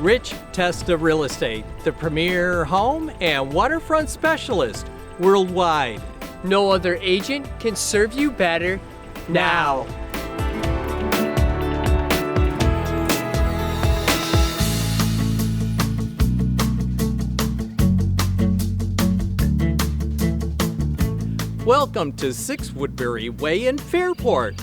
Rich Testa Real Estate, the premier home and waterfront specialist worldwide. No other agent can serve you better now. Welcome to 6 Woodbury Way in Fairport.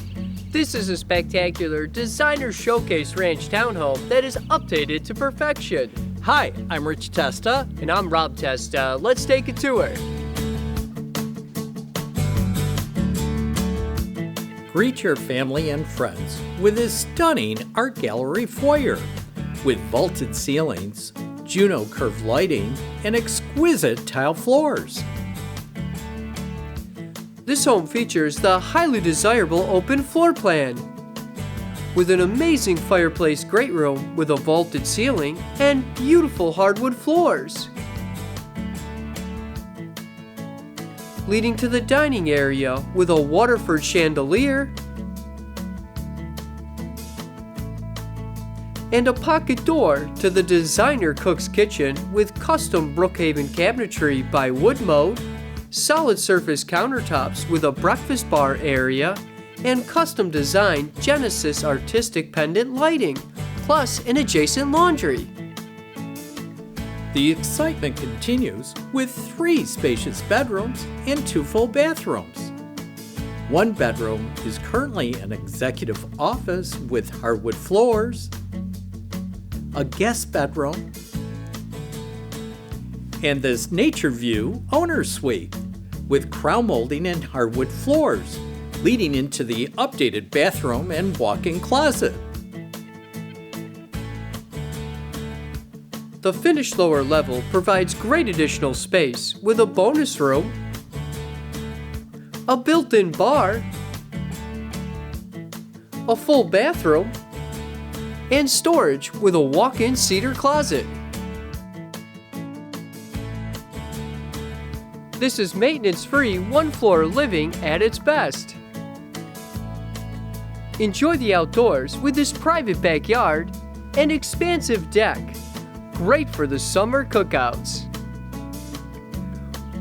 This is a spectacular designer showcase ranch townhome that is updated to perfection. Hi, I'm Rich Testa. And I'm Rob Testa. Let's take a tour. Greet your family and friends with this stunning art gallery foyer with vaulted ceilings, Juno curved lighting, and exquisite tile floors. This home features the highly desirable open floor plan with an amazing fireplace great room with a vaulted ceiling and beautiful hardwood floors, leading to the dining area with a Waterford chandelier and a pocket door to the designer cook's kitchen with custom Brookhaven cabinetry by Woodmode, solid surface countertops with a breakfast bar area, and custom designed Genesis artistic pendant lighting, plus an adjacent laundry. The excitement continues with 3 spacious bedrooms and 2 full bathrooms. One bedroom is currently an executive office with hardwood floors, a guest bedroom, and this nature view owner's suite with crown molding and hardwood floors, leading into the updated bathroom and walk-in closet. The finished lower level provides great additional space with a bonus room, a built-in bar, a full bathroom, and storage with a walk-in cedar closet. This is maintenance-free one-floor living at its best. Enjoy the outdoors with this private backyard and expansive deck, great for the summer cookouts.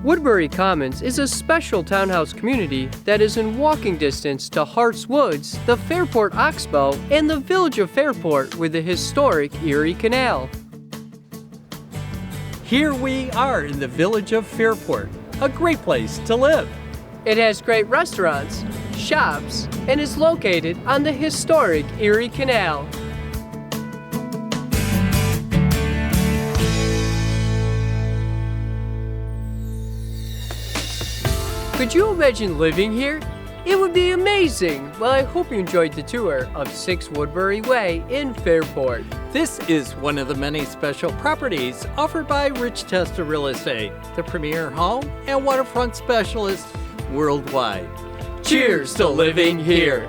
Woodbury Commons is a special townhouse community that is in walking distance to Hart's Woods, the Fairport Oxbow, and the village of Fairport with the historic Erie Canal. Here we are in the village of Fairport, a great place to live. It has great restaurants, shops, and is located on the historic Erie Canal. Could you imagine living here? It would be amazing! Well, I hope you enjoyed the tour of 6 Woodbury Way in Fairport. This is one of the many special properties offered by Rich Testa Real Estate, the premier home and waterfront specialist worldwide. Cheers to living here!